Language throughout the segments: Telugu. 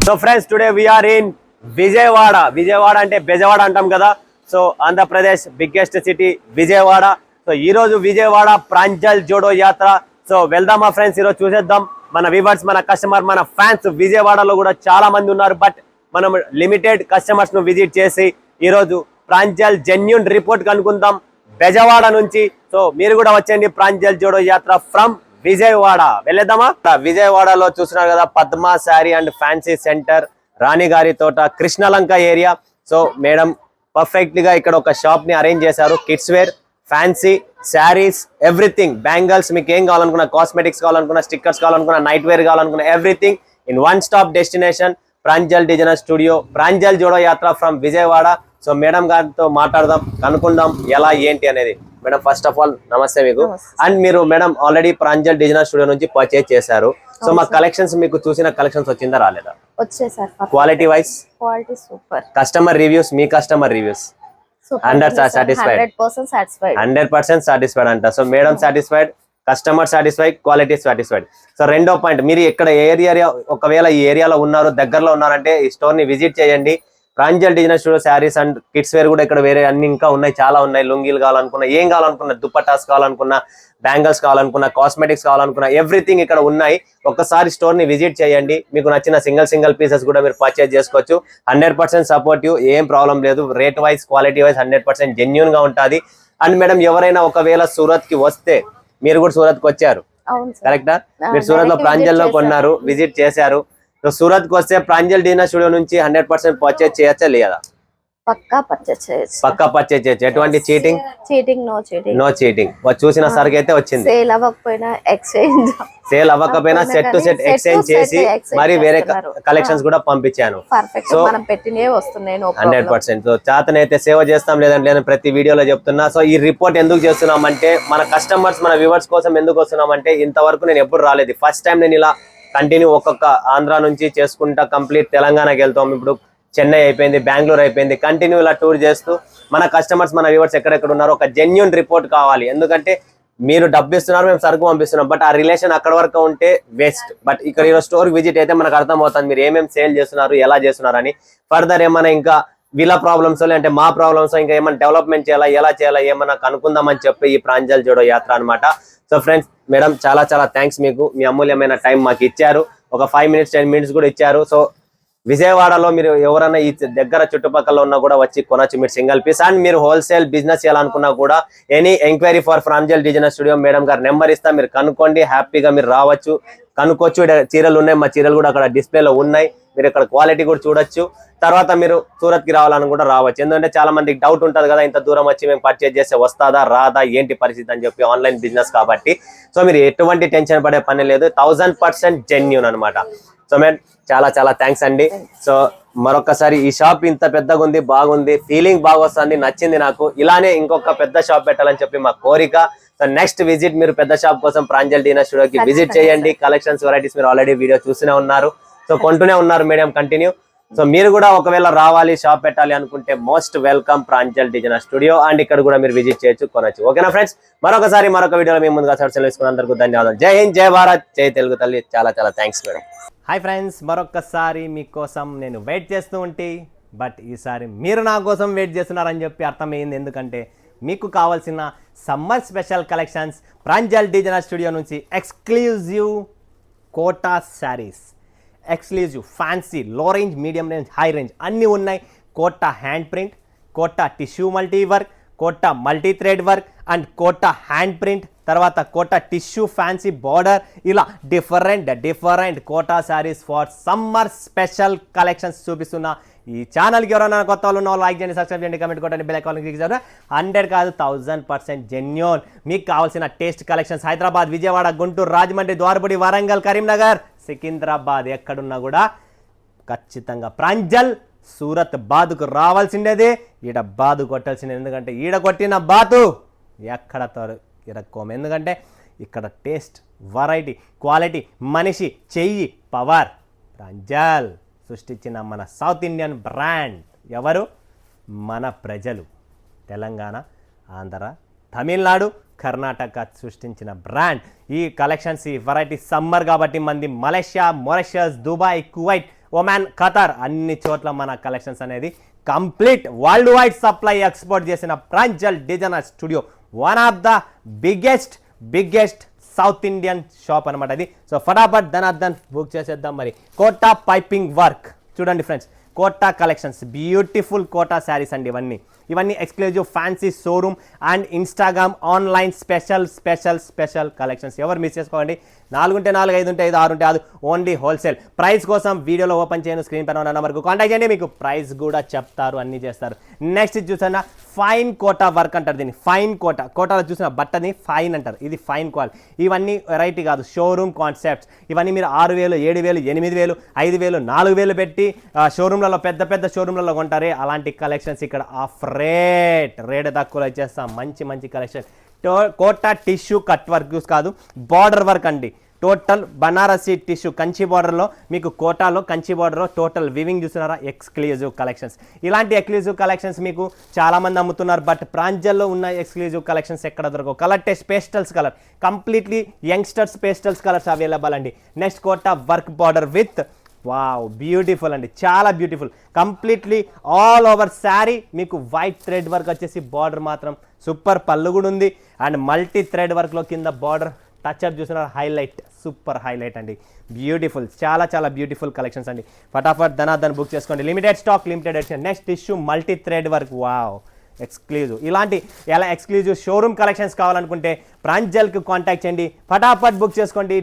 So friends today we are in Vijayawada. Vijayawada అంటే బెజవాడ అంటాం కదా. So Andhra Pradesh biggest city Vijayawada. So ఈ రోజు విజయవాడ ప్రాంజల్ జోడో యాత్ర. సో వెళ్దామా ఫ్రెండ్స్, ఈరోజు చూసేద్దాం. మన వ్యూవర్స్, మన కస్టమర్, మన ఫ్యాన్స్ విజయవాడలో కూడా చాలా మంది ఉన్నారు. బట్ మనం లిమిటెడ్ కస్టమర్స్ ను విజిట్ చేసి ఈరోజు ప్రాంజల్ జెన్యూన్ రిపోర్ట్ కనుక్కుందాం బెజవాడ నుంచి. సో మీరు కూడా వచ్చేయండి ప్రాంజల్ జోడో యాత్ర ఫ్రమ్ విజయవాడ. వెళ్ళేద్దామా? విజయవాడలో చూస్తున్నారు కదా Padma sari and fancy centre, Ranigari Thota, Krishnalanka area. So madam perfect గా ఇక్కడ ఒక షాప్ ని అరేంజ్ చేశారు. Kids wear, fancy saris, everything, bangles, మీకు ఏం కావాలనుకున్నా, కాస్మెటిక్స్ కావాలనుకున్నా, స్టిక్కర్స్ కావాలనుకున్నా, నైట్ వేర్ కావాలనుకున్నా, everything in one stop destination Pranjal designer studio, Pranjal Jodo Yatra from Vijayawada. So madam గారితో మాట్లాడదాం, కనుక్కుందాం ఎలా ఏంటి అనేది. మేడం ఫస్ట్ ఆఫ్ ఆల్ నమస్తే మీకు. అండ్ మీరు madam already Pranjal designer studio నుంచి పర్చేజ్ చేశారు. సో మా కలెక్షన్స్ మీకు చూసిన కలెక్షన్స్ వచ్చిందా రాలేదా? వచ్చేసారు. Quality wise, quality super. Customer reviews, మీ కస్టమర్ రివ్యూస్ 100% సాటిస్ఫైడ్ అంట. So madam satisfied, customer satisfied, quality satisfied. So రెండో పాయింట్, మీరు ఇక్కడ ఏరియా ఒకవేళ ఈ ఏరియాలో ఉన్నారు, దగ్గరలో ఉన్నారంటే ఈ స్టోర్ ని విజిట్ చేయండి. Pranjal designer studio saris and kids wear కూడా ఇక్కడ వేరే అన్ని ఇంకా ఉన్నాయి, చాలా ఉన్నాయి. లుంగీలు కావాలనుకున్నా, ఏం కావాలనుకున్నా, దుప్పటాస్ కావాలనుకున్నా, బ్యాంగిల్స్ కావాలనుకున్నా, కాస్మెటిక్స్ కావాలనుకున్నా, ఎవ్రీథింగ్ ఇక్కడ ఉన్నాయి. ఒక్కసారి స్టోర్ ని విజిట్ చేయండి. మీకు నచ్చిన సింగిల్ పీసెస్ కూడా మీరు పర్చేజ్ చేసుకోవచ్చు. 100% సపోర్టివ్, ఏం ప్రాబ్లం లేదు. Rate wise, quality wise 100% genuine గా ఉంటుంది. అండ్ మేడం ఎవరైనా ఒకవేళ సూరత్ కి వస్తే, మీరు కూడా సూరత్ కి వచ్చారు కరెక్టా? మీరు సూరత్ లో ప్రాంజల్ లో కొన్నారు, విజిట్ చేశారు. సో సూరత్ కు వస్తే ప్రాంజల్ డిజైనర్ స్టూడియో నుంచి 100% పర్చేజ్ చేయొచ్చా లేదా? పక్కా పర్చేజ్ చేయొచ్చు. పక్కా పర్చేజ్ చేయొచ్చు. ఎటువంటి చీటింగ్? No cheating. చూసిన సరుకు అయితే వచ్చింది. సేల్ అవ్వకపోయినా ఎక్స్చేంజ్, సేల్ అవ్వకపోయినా సెట్ టు సెట్ ఎక్స్చేంజ్ చేసి మరి వేరే కలెక్షన్స్ కూడా పంపించాను. సో మనం పెట్టినవే వస్తున్నాయి. 100%. సో చేతనైతే సేవ చేస్తాం, లేదంటే నేను ప్రతి వీడియోలో చెప్తున్నా. సో ఈ రిపోర్ట్ ఎందుకు చేస్తున్నామంటే, మన కస్టమర్స్, మన వ్యూవర్స్ కోసం ఎందుకు వస్తున్నామంటే, ఇంతవరకు నేను ఎప్పుడు రాలేదు. ఫస్ట్ టైం నేను ఇలా కంటిన్యూ ఒక్కొక్క ఆంధ్ర నుంచి చేసుకుంటా కంప్లీట్ తెలంగాణకి వెళ్తాం. ఇప్పుడు చెన్నై అయిపోయింది, బెంగళూరు అయిపోయింది. కంటిన్యూ ఇలా టూర్ చేస్తూ మన కస్టమర్స్, మన వ్యూవర్స్ ఎక్కడెక్కడ ఉన్నారో ఒక జెన్యూన్ రిపోర్ట్ కావాలి. ఎందుకంటే మీరు డబ్బు ఇస్తున్నారు, మేము సరుకు పంపిస్తున్నాం, బట్ ఆ రిలేషన్ అక్కడ వరకు ఉంటే వేస్ట్. బట్ ఇక్కడ ఈరోజు స్టోర్ విజిట్ అయితే మనకు అర్థమవుతుంది మీరు ఏమేమి సేల్ చేస్తున్నారు, ఎలా చేస్తున్నారు అని. ఫర్దర్ ఏమైనా ఇంకా వీళ్ళ ప్రాబ్లమ్స్ లేదంటే మా ప్రాబ్లమ్స్ ఇంకా ఏమైనా డెవలప్మెంట్ చేయాలా, ఎలా చేయాలా, ఏమైనా కనుక్కుందామని చెప్పి ఈ ప్రాంజల్ జోడో యాత్ర అనమాట. సో ఫ్రెండ్స్, మేడం చాలా థ్యాంక్స్ మీకు. మీ అమూల్యమైన టైం మాకు ఇచ్చారు. ఒక 5 minutes 10 minutes కూడా ఇచ్చారు. సో విజయవాడలో మీరు ఎవరైనా ఈ దగ్గర చుట్టుపక్కల ఉన్నా కూడా వచ్చి కొనొచ్చు మీరు సింగిల్ పీస్. అండ్ మీరు హోల్సేల్ బిజినెస్ చేయాలనుకున్నా కూడా any enquiry for Pranjal designer studio, madam గారు నెంబర్ ఇస్తా, మీరు కనుక్కోండి. హ్యాపీగా మీరు రావచ్చు, కనుక్కోవచ్చు. చీరలు ఉన్నాయి, మా చీరలు కూడా అక్కడ డిస్ప్లేలో ఉన్నాయి. మీరు ఇక్కడ క్వాలిటీ కూడా చూడొచ్చు. తర్వాత మీరు సూరత్ కి రావాలని కూడా రావచ్చు. ఎందుకంటే చాలా మందికి డౌట్ ఉంటుంది కదా, ఇంత దూరం వచ్చి మేము పర్చేజ్ చేస్తే వస్తుందా రాదా, ఏంటి పరిస్థితి అని చెప్పి. ఆన్లైన్ బిజినెస్ కాబట్టి సో మీరు ఎటువంటి టెన్షన్ పడే పని లేదు. 1000% జెన్యూన్ అనమాట. సో మేడం చాలా థ్యాంక్స్ అండి. సో మరొకసారి ఈ షాప్ ఇంత పెద్దగా ఉంది, బాగుంది, ఫీలింగ్ బాగా వస్తుంది, నచ్చింది నాకు. ఇలానే ఇంకొక పెద్ద షాప్ పెట్టాలని చెప్పి మా కోరిక. సో నెక్స్ట్ విజిట్ మీరు పెద్ద షాప్ కోసం ప్రాంజల్ డిజైనర్ స్టూడియోకి విజిట్ చేయండి. కలెక్షన్స్, వెరైటీస్ మీరు ఆల్రెడీ వీడియో చూస్తూనే ఉన్నారు. సో కొంటూనే ఉన్నారు మేడం కంటిన్యూ. సో మీరు కూడా ఒకవేళ రావాలి, షాప్ పెట్టాలి అనుకుంటే most welcome Pranjal designer studio. And ఇక్కడ కూడా మీరు విజిట్ చేయొచ్చు, కొనొచ్చు. ఓకేనా ఫ్రెండ్స్? మరొకసారి మరొక వీడియోలో మీ ముందుగా తెలుసుకున్నందుకు ధన్యవాదాలు. జై హింద్, జై భారత్, జై తెలుగు తల్లి. చాలా థ్యాంక్స్ మేడం. హాయ్ ఫ్రెండ్స్, మరొకసారి మీకోసం నేను వెయిట్ చేస్తూ ఉంటే, బట్ ఈసారి మీరు నా కోసం వెయిట్ చేస్తున్నారని చెప్పి అర్థమైంది. ఎందుకంటే మీకు కావాల్సిన summer special collections Pranjal designer studio నుంచి exclusive Kota saris, exclusive fancy, low range, medium range, high range అన్నీ ఉన్నాయి. Kota hand print, Kota tissue multi work, Kota multi thread work and Kota hand print, తర్వాత కోటా టిష్యూ ఫ్యాన్సీ బార్డర్, ఇలా different Kota saris for summer special collections చూపిస్తున్నా. ఈ ఛానల్కి ఎవరైనా కొత్త వాళ్ళు ఉన్న లైక్ చేయండి, సబ్స్క్రైబ్ చేయండి, కమెంట్ కొట్టండి, బెల్ ఐకాన్ క్లిక్ చేయండి. 100 కాదు 1000% జెన్యూన్. మీకు కావాల్సిన టేస్ట్ కలెక్షన్స్ హైదరాబాద్, విజయవాడ, గుంటూరు, రాజమండ్రి, ద్వారపుడి, వరంగల్, కరీంనగర్, సికింద్రాబాద్ ఎక్కడున్నా కూడా ఖచ్చితంగా ప్రాంజల్ సూరత్ బాదుకు రావాల్సిండేది. ఈడ బాదు కొట్టాల్సిందే. ఎందుకంటే ఈడ కొట్టిన బాతు ఎక్కడ ఇరక్కోము. ఎందుకంటే ఇక్కడ టేస్ట్, వెరైటీ, క్వాలిటీ, మనిషి, చెయ్యి, పవర్. ప్రాంజల్ సృష్టించిన మన సౌత్ ఇండియన్ బ్రాండ్ ఎవరు? మన ప్రజలు. తెలంగాణ, ఆంధ్ర, తమిళనాడు, కర్ణాటక సృష్టించిన బ్రాండ్. ఈ కలెక్షన్స్, ఈ వెరైటీ సమ్మర్ కాబట్టి మంది Malaysia, Mauritius, Dubai, Kuwait Oman, Qatar అన్ని చోట్ల మన కలెక్షన్స్ అనేది complete world wide supply export చేసిన Pranjal designer studio, one of the biggest south Indian shop అనమాట ఇది. సో ఫటాఫట్ ధనార్దన్ బుక్ చేసేద్దాం. మరి కోటా పైపింగ్ వర్క్ చూడండి friends, Kota collections, beautiful Kota saris అండి. ఇవన్నీ exclusive fancy showroom and Instagram online special collections. ఎవరు మిస్ చేసుకోండి. 4 ఉంటే 4, 5 ఉంటే 5, 6 ఉంటే 6, ఓన్లీ హోల్సేల్ ప్రైస్ కోసం వీడియోలో ఓపెన్ చేయను, స్క్రీన్ పైన ఉన్న నెంబర్కు కాంటాక్ట్ చేయండి, మీకు ప్రైస్ కూడా చెప్తారు, అన్నీ చేస్తారు. నెక్స్ట్ చూసారా ఫైన్ కోటా వర్క్ అంటారు దీన్ని. ఫైన్ కోటాలో చూసిన బట్టని ఫైన్ అంటారు, ఇది ఫైన్ క్వాలిటీ. ఇవన్నీ వెరైటీ కాదు, షోరూమ్ కాన్సెప్ట్స్. ఇవన్నీ మీరు 6,000, 7,000, 8,000, 5,000, 4,000 పెట్టి షోరూమ్లలో పెద్ద షోరూమ్లలో కొంటారే అలాంటి కలెక్షన్స్ ఇక్కడ ఆఫ్ రేట్ తక్కువలో ఇచ్చేస్తాం. మంచి collection. Kota tissue cut work కాదు, బార్డర్ వర్క్ అండి. టోటల్ బనారసి టిష్యూ కంచి బార్డర్లో మీకు కోటాలో కంచి బార్డర్లో టోటల్ వివింగ్ చూస్తున్నారా, ఎక్స్క్లూజివ్ కలెక్షన్స్. ఇలాంటి ఎక్స్క్లూజివ్ కలెక్షన్స్ మీకు చాలామంది అమ్ముతున్నారు, బట్ ప్రాంజల్లో ఉన్న ఎక్స్క్లూజివ్ కలెక్షన్స్ ఎక్కడ దొరకవు. Colour test pastels colour, completely youngsters pastels colours available అండి. Next Kota work border with wow beautiful అండి, చాలా beautiful. Completely all over sari మీకు వైట్ థ్రెడ్ వర్క్ వచ్చేసి బార్డర్ మాత్రం సూపర్, పళ్ళు కూడా ఉంది. అండ్ మల్టీ థ్రెడ్ వర్క్లో కింద బార్డర్ టచ్అప్ చూస్తున్నారు, హైలైట్, సూపర్ హైలైట్ అండి, బ్యూటిఫుల్, చాలా బ్యూటిఫుల్ కలెక్షన్స్ అండి. ఫటాఫట్ ధనార్దన్ బుక్ చేసుకోండి, limited stock, limited edition. Next tissue multi thread work, wow exclusive. ఇలాంటి ఎలా ఎక్స్క్లూజివ్ షోరూమ్ కలెక్షన్స్ కావాలనుకుంటే ప్రాంజల్కి కాంటాక్ట్ చేయండి, ఫటాఫట్ బుక్ చేసుకోండి,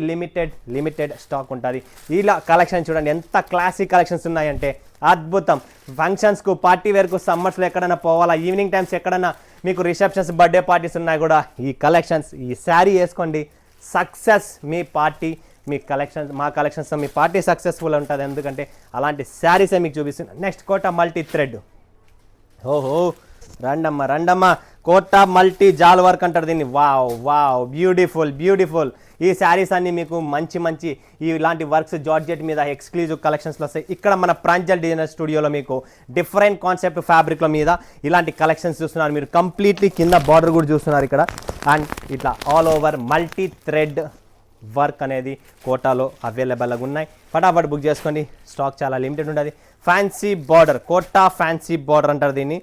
లిమిటెడ్ స్టాక్ ఉంటుంది. ఇలా కలెక్షన్ చూడండి ఎంత క్లాసిక్ కలెక్షన్స్ ఉన్నాయంటే అద్భుతం. ఫంక్షన్స్కు, పార్టీ వేర్కు, సమ్మర్స్లో ఎక్కడైనా పోవాలా, ఈవినింగ్ టైమ్స్ ఎక్కడైనా మీకు రిసెప్షన్స్, బర్త్డే పార్టీస్ ఉన్నాయి కూడా, ఈ కలెక్షన్స్, ఈ శారీ వేసుకోండి, సక్సెస్ మీ పార్టీ, మీ కలెక్షన్స్, మా కలెక్షన్స్ మీ పార్టీ సక్సెస్ఫుల్ ఉంటుంది. ఎందుకంటే అలాంటి శారీసే మీకు చూపిస్తున్నాను. నెక్స్ట్ కోటా మల్టీ థ్రెడ్, ఓహో రండమ్మా కోటా మల్టీ జాల్ వర్క్ అంటారు దీన్ని. Wow beautiful. ఈ శారీస్ అన్ని మీకు మంచి ఇలాంటి వర్క్స్ జార్జెట్ మీద ఎక్స్క్లూజివ్ కలెక్షన్స్లో వస్తాయి. ఇక్కడ మన ప్రాంజల్ డిజైనర్ స్టూడియోలో మీకు డిఫరెంట్ కాన్సెప్ట్ ఫ్యాబ్రిక్ల మీద ఇలాంటి కలెక్షన్స్ చూస్తున్నారు మీరు. కంప్లీట్లీ కింద బార్డర్ కూడా చూస్తున్నారు ఇక్కడ. అండ్ ఇట్లా all over multi thread work అనేది కోటాలో అవైలబుల్గా ఉన్నాయి. ఫటాఫట్ బుక్ చేసుకోండి, స్టాక్ చాలా లిమిటెడ్ ఉంటుంది. Fancy border, Kota fancy border అంటారు దీన్ని.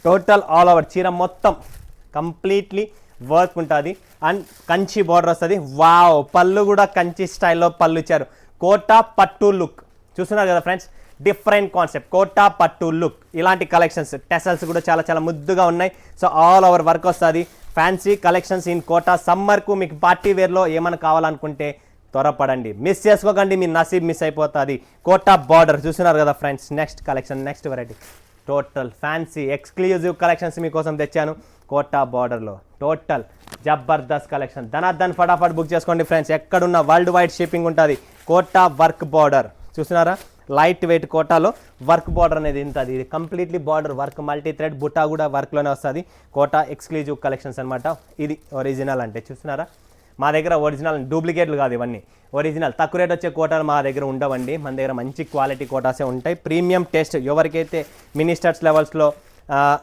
టోటల్ ఆల్ ఓవర్ చీర మొత్తం కంప్లీట్లీ వర్క్ ఉంటుంది. అండ్ కంచి బార్డర్ వస్తుంది. వావ్, పళ్ళు కూడా కంచి స్టైల్లో పళ్ళు ఇచ్చారు. కోటా పట్టు లుక్ చూస్తున్నారు కదా ఫ్రెండ్స్, డిఫరెంట్ కాన్సెప్ట్, కోటా పట్టు లుక్. ఇలాంటి కలెక్షన్స్, టెసల్స్ కూడా చాలా ముద్దుగా ఉన్నాయి. సో ఆల్ ఓవర్ వర్క్ వస్తుంది. Fancy collections in Kota. సమ్మర్కు మీకు పార్టీ వేర్లో ఏమైనా కావాలనుకుంటే త్వరపడండి, మిస్ చేసుకోకండి, మీ నసీబ్ మిస్ అయిపోతుంది. కోటా బార్డర్ చూస్తున్నారు కదా friends. Next collection, next variety, total fancy exclusive collections మీకోసం తెచ్చాను. కోటా బార్డర్లో టోటల్ జబర్దస్త్ కలెక్షన్. ధనార్దన్ ఫటాఫట్ బుక్ చేసుకోండి ఫ్రెండ్స్, ఎక్కడున్న వరల్డ్ వైడ్ షిప్పింగ్ ఉంటుంది. కోటా వర్క్ బార్డర్ చూస్తున్నారా, లైట్ వెయిట్ కోటాలో వర్క్ బార్డర్ అనేది ఉంటుంది. ఇది completely border work, multi thread, బుట్టా కూడా వర్క్లోనే వస్తుంది. కోటా ఎక్స్క్లూజివ్ కలెక్షన్స్ అనమాట. ఇది ఒరిజినల్ అంటే చూస్తున్నారా, మా దగ్గర ఒరిజినల్, డూప్లికేట్లు కాదు ఇవన్నీ, ఒరిజినల్. తక్కువ రేట్ వచ్చే కోటాలు మా దగ్గర ఉండవండి, మన దగ్గర మంచి క్వాలిటీ కోటాసే ఉంటాయి. Premium taste. ఎవరికైతే మినిస్టర్స్ లెవెల్స్లో,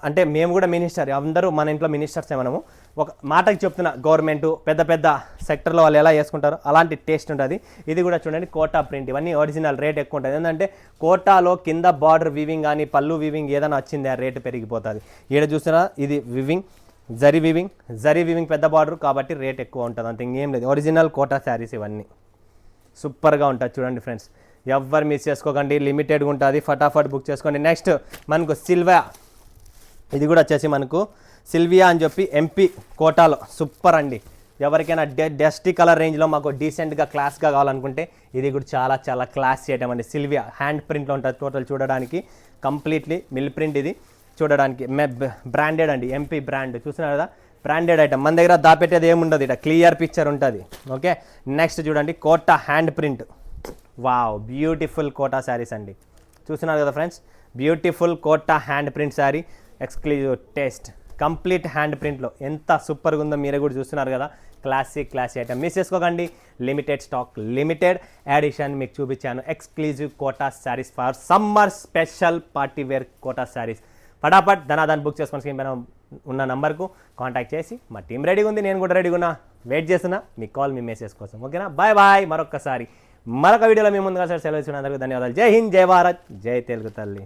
అంటే మేము కూడా మినిస్టర్, అందరూ మన ఇంట్లో మినిస్టర్సే. మనము ఒక మాటకి చెప్తున్నా, గవర్నమెంట్ పెద్ద సెక్టర్లో వాళ్ళు ఎలా చేసుకుంటారో అలాంటి టేస్ట్ ఉంటుంది. ఇది కూడా చూడండి, కోటా ప్రింట్, ఇవన్నీ ఒరిజినల్. రేట్ ఎక్కువ ఉంటుంది, ఎందుకంటే కోటాలో కింద బార్డర్ వివింగ్ కానీ పళ్ళు వివింగ్ ఏదైనా వచ్చింది, ఆ రేటు పెరిగిపోతుంది. ఈడ చూసినా ఇది వివింగ్, జరీ వివింగ్ పెద్ద బార్డర్ కాబట్టి రేట్ ఎక్కువ ఉంటుంది, అంత ఇంకేం లేదు. ఒరిజినల్ కోటా శారీస్ ఇవన్నీ సూపర్గా ఉంటుంది చూడండి ఫ్రెండ్స్, ఎవ్వరు మిస్ చేసుకోకండి, లిమిటెడ్గా ఉంటుంది. ఫటాఫట్ బుక్ చేసుకోండి. నెక్స్ట్ మనకు సిల్వియా, ఇది కూడా వచ్చేసి మనకు సిల్వియా అని చెప్పి ఎంపీ కోటాలో సూపర్ అండి. ఎవరికైనా డస్టీ కలర్ రేంజ్లో మాకు డీసెంట్గా క్లాస్గా కావాలనుకుంటే ఇది కూడా చాలా క్లాస్ చేయటం అండి. సిల్వియా హ్యాండ్ ప్రింట్లో ఉంటుంది టోటల్, చూడడానికి కంప్లీట్లీ మిల్ ప్రింట్. ఇది చూడడానికి బ్రాండెడ్ అండి, ఎంపీ బ్రాండ్ చూస్తున్నారు కదా, బ్రాండెడ్ ఐటమ్. మన దగ్గర దాపెట్టేది ఏముండదు, ఇట్లా క్లియర్ పిక్చర్ ఉంటుంది. ఓకే, నెక్స్ట్ చూడండి, Kota hand print. Wow, beautiful Kota saris అండి. చూస్తున్నారు కదా friends, beautiful Kota hand print sari, exclusive taste, complete hand ప్రింట్లో ఎంత సూపర్గా ఉందో మీరే కూడా చూస్తున్నారు కదా. క్లాసీ ఐటమ్, మిస్ చేసుకోకండి. లిమిటెడ్ స్టాక్, లిమిటెడ్ ఎడిషన్ మీకు చూపించాను. Exclusive Kota saris for summer special party wear Kota saris. ఫటాఫట్ ధనాదాన్ని బుక్ చేసుకొని స్క్రీన్ పైన ఉన్న నంబర్కు కాంటాక్ట్ చేసి, మా టీం రెడీగా ఉంది, నేను కూడా రెడీగా ఉన్నా, వెయిట్ చేస్తున్నా మీ కాల్, మీ మెసేజ్ కోసం. ఓకేనా, బాయ్. మరొక్కసారి మరొక వీడియోలో మీ ముందుగా సెలవు ఇచ్చిన అందరికీ ధన్యవాదాలు. జై హింద్, జై భారత్, జై తెలుగు తల్లి.